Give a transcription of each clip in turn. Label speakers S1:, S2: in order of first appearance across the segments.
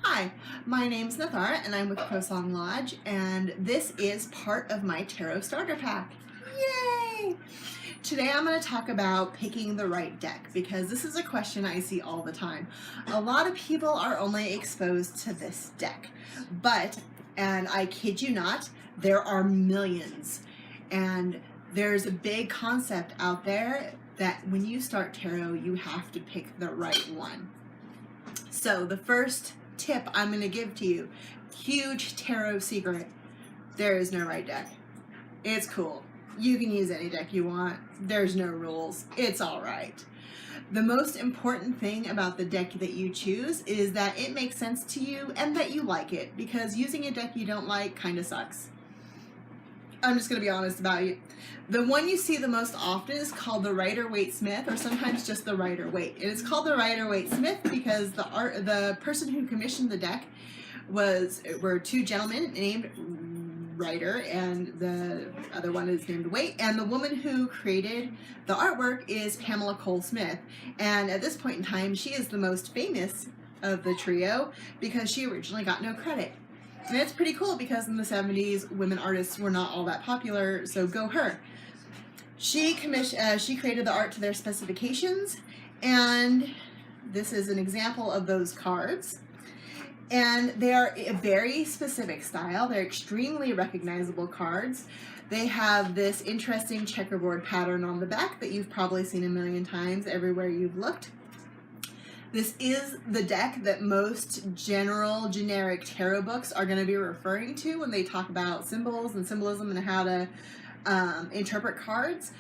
S1: Hi, my name's Nathara and I'm with CrowSong Lodge, and this is part of my tarot starter pack. Yay! Today I'm going to talk about picking the right deck because this is a question I see all the time. A lot of people are only exposed to this deck, and I kid you not, there are millions. And there's a big concept out there that when you start tarot, you have to pick the right one. So the first tip I'm going to give to you, huge tarot secret, there is no right deck. It's cool. You can use any deck you want. There's no rules. It's all right. The most important thing about the deck that you choose is that it makes sense to you and that you like it, because using a deck you don't like kind of sucks. I'm just going to be honest about it. The one you see the most often is called the rider-waite-smith, or sometimes just the rider-waite. It is called the rider-waite-smith because the person who commissioned the deck were two gentlemen named Rider, and the other one is named Waite, and the woman who created the artwork is Pamela Cole Smith. And at this point in time, she is the most famous of the trio because she originally got no credit. And it's pretty cool because in the 70s, women artists were not all that popular, so go her. She created the art to their specifications, and this is an example of those cards. And they are a very specific style. They're extremely recognizable cards. They have this interesting checkerboard pattern on the back that you've probably seen a million times everywhere you've looked. This is the deck that most generic tarot books are going to be referring to when they talk about symbols and symbolism and how to interpret cards.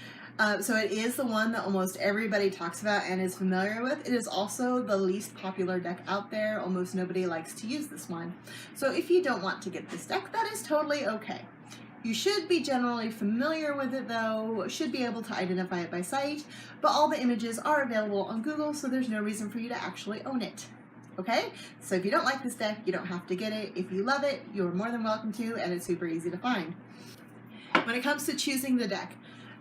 S1: So it is the one that almost everybody talks about and is familiar with. It is also the least popular deck out there. Almost nobody likes to use this one. So if you don't want to get this deck, that is totally okay. You should be generally familiar with it though, should be able to identify it by sight, but all the images are available on Google, so there's no reason for you to actually own it. Okay? So if you don't like this deck, you don't have to get it. If you love it, you're more than welcome to, and it's super easy to find. When it comes to choosing the deck,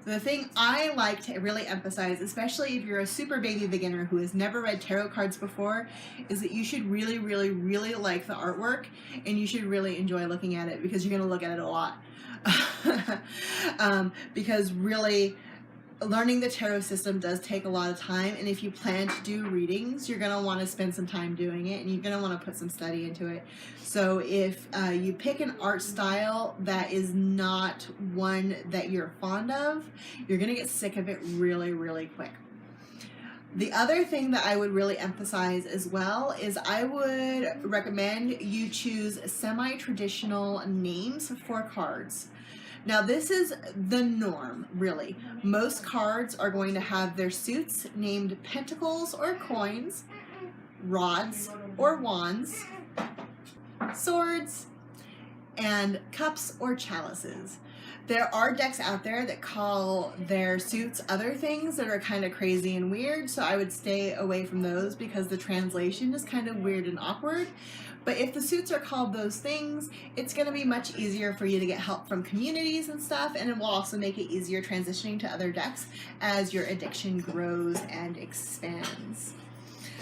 S1: the thing I like to really emphasize, especially if you're a super baby beginner who has never read tarot cards before, is that you should really, really, really like the artwork, and you should really enjoy looking at it because you're going to look at it a lot. Because really, learning the tarot system does take a lot of time, and if you plan to do readings, you're going to want to spend some time doing it, and you're going to want to put some study into it. So if you pick an art style that is not one that you're fond of, you're going to get sick of it really, really quick. The other thing that I would really emphasize as well is I would recommend you choose semi-traditional names for cards. Now this is the norm, really. Most cards are going to have their suits named pentacles or coins, rods or wands, swords, and cups or chalices. There are decks out there that call their suits other things that are kind of crazy and weird, so I would stay away from those because the translation is kind of weird and awkward. But if the suits are called those things, it's going to be much easier for you to get help from communities and stuff, and it will also make it easier transitioning to other decks as your addiction grows and expands.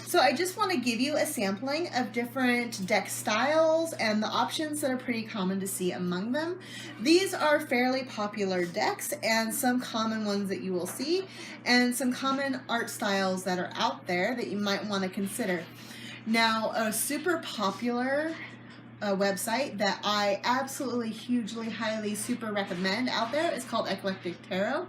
S1: So I just want to give you a sampling of different deck styles and the options that are pretty common to see among them. These are fairly popular decks and some common ones that you will see, and some common art styles that are out there that you might want to consider. Now, a super popular website that I absolutely, hugely, highly, super recommend out there is called Eclectic Tarot,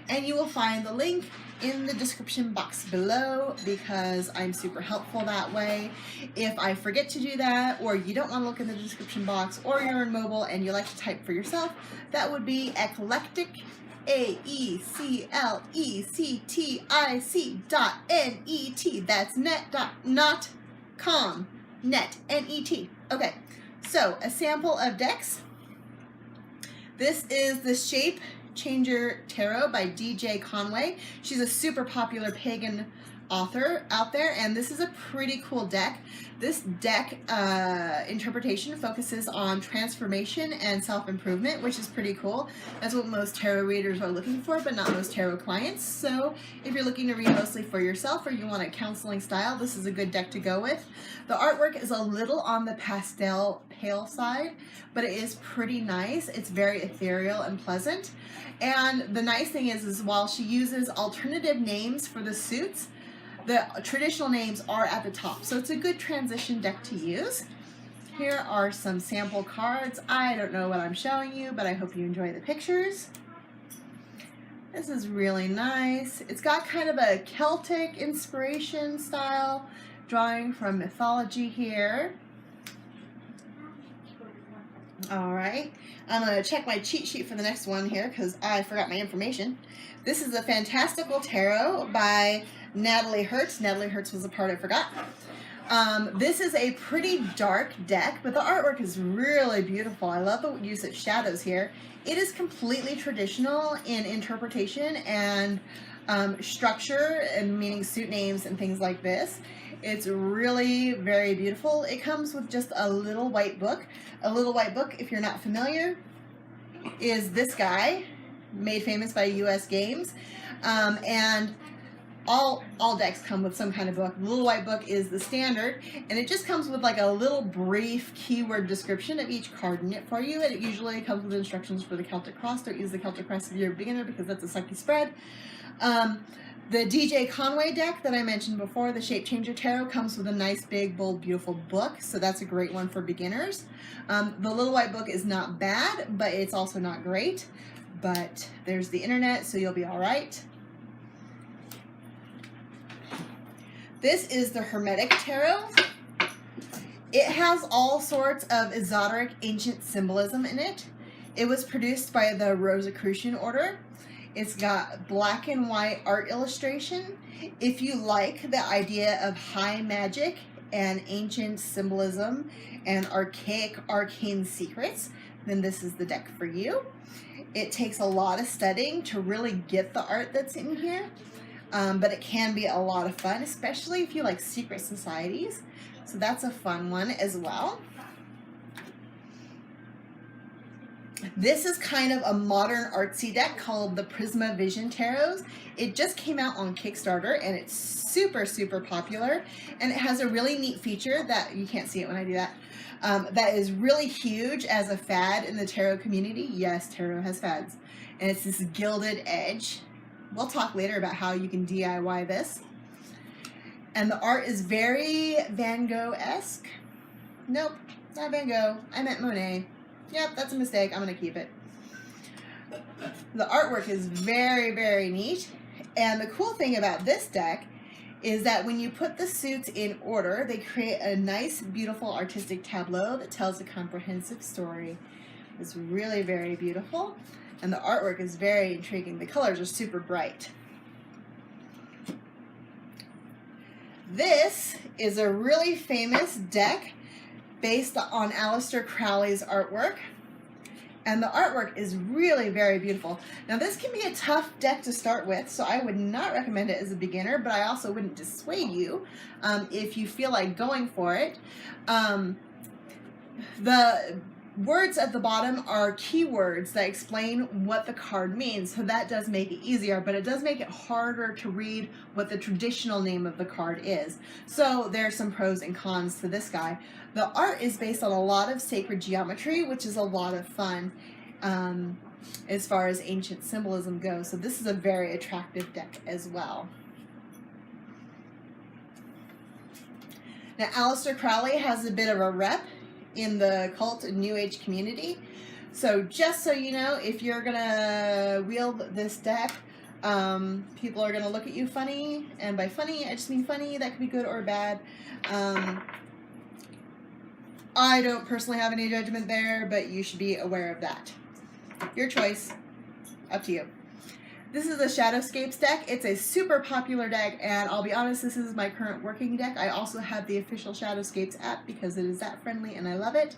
S1: and you will find the link in the description box below because I'm super helpful that way. If I forget to do that, or you don't want to look in the description box, or you're on mobile and you like to type for yourself, that would be Eclectic, AECLECTIC.net. That's net.com. Net, N-E-T. Okay, so a sample of decks. This is the shape Changer Tarot by DJ Conway. She's a super popular pagan author out there, and this is a pretty cool deck. This deck interpretation focuses on transformation and self-improvement, which is pretty cool. That's what most tarot readers are looking for, but not most tarot clients. So if you're looking to read mostly for yourself or you want a counseling style, this is a good deck to go with. The artwork is a little on the pastel pale side, but it is pretty nice. It's very ethereal and pleasant. And the nice thing is while she uses alternative names for the suits, the traditional names are at the top, so it's a good transition deck to use. Here are some sample cards. I don't know what I'm showing you, but I hope you enjoy the pictures. This is really nice. It's got kind of a Celtic inspiration style, drawing from mythology here. All right, I'm going to check my cheat sheet for the next one here because I forgot my information. This is a Fantastical Tarot by Natalie Hertz. Natalie Hertz was a part I forgot. This is a pretty dark deck, but the artwork is really beautiful. I love the use of shadows here. It is completely traditional in interpretation and structure, and meaning suit names and things like this. It's really very beautiful. It comes with just a little white book. A little white book, if you're not familiar, is this guy, made famous by US Games. And all decks come with some kind of book. The little white book is the standard, and it just comes with like a little brief keyword description of each card in it for you, and it usually comes with instructions for the Celtic Cross. Don't use the Celtic Cross if you're a beginner because that's a sucky spread. The DJ Conway deck that I mentioned before, the Shape Changer Tarot, comes with a nice, big, bold, beautiful book, so that's a great one for beginners. The little white book is not bad, but it's also not great. But there's the internet, so you'll be all right. This is the Hermetic Tarot. It has all sorts of esoteric ancient symbolism in it. It was produced by the Rosicrucian order. It's got black and white art illustration. If you like the idea of high magic and ancient symbolism and archaic arcane secrets, then this is the deck for you. It takes a lot of studying to really get the art that's in here, but it can be a lot of fun, especially if you like secret societies. So that's a fun one as well. This is kind of a modern artsy deck called the Prism of Vision Tarots. It just came out on Kickstarter, and it's super, super popular. And it has a really neat feature that, you can't see it when I do that, that is really huge as a fad in the tarot community. Yes, tarot has fads. And it's this gilded edge. We'll talk later about how you can DIY this. And the art is very Van Gogh-esque. Nope, not Van Gogh. I meant Monet. Yep, that's a mistake. I'm going to keep it. The artwork is very, very neat. And the cool thing about this deck is that when you put the suits in order, they create a nice, beautiful artistic tableau that tells a comprehensive story. It's really very beautiful. And the artwork is very intriguing. The colors are super bright. This is a really famous deck based on Aleister Crowley's artwork, and the artwork is really very beautiful. Now this can be a tough deck to start with, so I would not recommend it as a beginner, but I also wouldn't dissuade you if you feel like going for it. The words at the bottom are keywords that explain what the card means, so that does make it easier, but it does make it harder to read what the traditional name of the card is. So there's some pros and cons to this guy. The art is based on a lot of sacred geometry, which is a lot of fun as far as ancient symbolism goes, so this is a very attractive deck as well. Now Aleister Crowley has a bit of a rep in the cult and New Age community. So just so you know, if you're gonna wield this deck, people are gonna look at you funny, and by funny, I just mean funny. That could be good or bad. I don't personally have any judgment there, but you should be aware of that. Your choice, up to you. This is a Shadowscapes deck. It's a super popular deck, and I'll be honest, this is my current working deck. I also have the official Shadowscapes app because it is that friendly and I love it.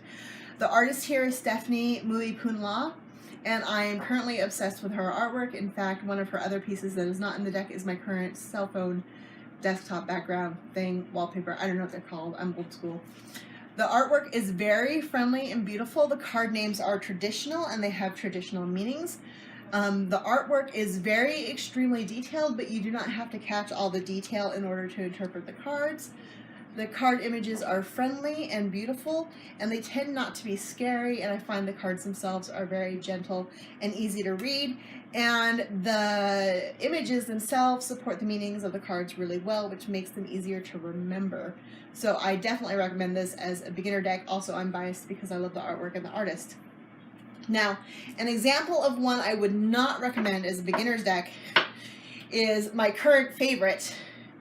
S1: The artist here is Stephanie Mui Punla, and I am currently obsessed with her artwork. In fact, one of her other pieces that is not in the deck is my current cell phone desktop background thing, wallpaper. I don't know what they're called. I'm old school. The artwork is very friendly and beautiful. The card names are traditional and they have traditional meanings. The artwork is very extremely detailed, but you do not have to catch all the detail in order to interpret the cards. The card images are friendly and beautiful, and they tend not to be scary, and I find the cards themselves are very gentle and easy to read, and the images themselves support the meanings of the cards really well, which makes them easier to remember. So I definitely recommend this as a beginner deck. Also, I'm biased because I love the artwork and the artist. Now, an example of one I would not recommend as a beginner's deck is my current favorite,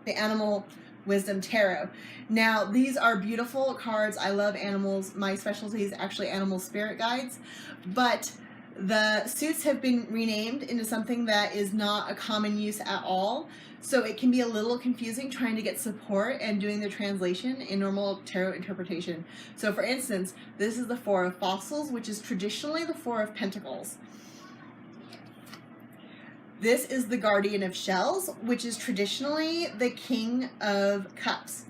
S1: the Animal Wisdom Tarot. Now, these are beautiful cards. I love animals. My specialty is actually animal spirit guides, but the suits have been renamed into something that is not a common use at all. So it can be a little confusing trying to get support and doing the translation in normal tarot interpretation. So for instance, this is the Four of Fossils, which is traditionally the Four of Pentacles. This is the Guardian of Shells, which is traditionally the King of Cups.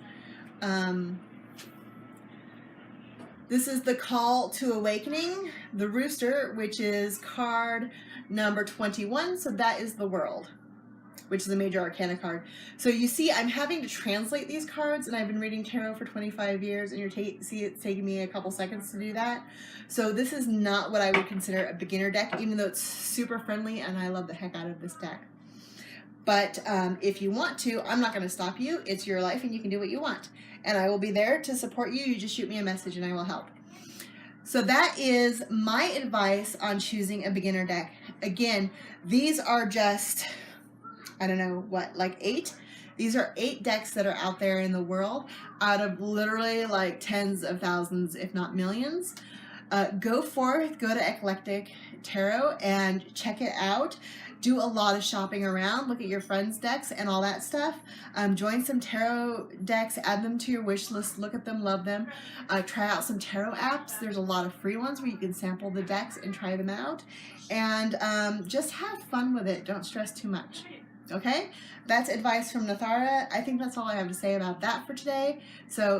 S1: This is the Call to Awakening, the Rooster, which is card number 21, so that is the World, which is a major arcana card. So you see, I'm having to translate these cards, and I've been reading tarot for 25 years, and see it's taking me a couple seconds to do that. So this is not what I would consider a beginner deck, even though it's super friendly, and I love the heck out of this deck. But if you want to, I'm not going to stop you. It's your life, and you can do what you want. And I will be there to support you. You just shoot me a message, and I will help. So that is my advice on choosing a beginner deck. Again, these are just, I don't know, what, like 8? These are 8 decks that are out there in the world out of literally like tens of thousands, if not millions. Go forth, go to Eclectic Tarot and check it out. Do a lot of shopping around, look at your friends' decks and all that stuff. Join some tarot decks, add them to your wish list, look at them, love them. Try out some tarot apps. There's a lot of free ones where you can sample the decks and try them out. And just have fun with it. Don't stress too much. Okay? That's advice from Nathara. I think that's all I have to say about that for today. So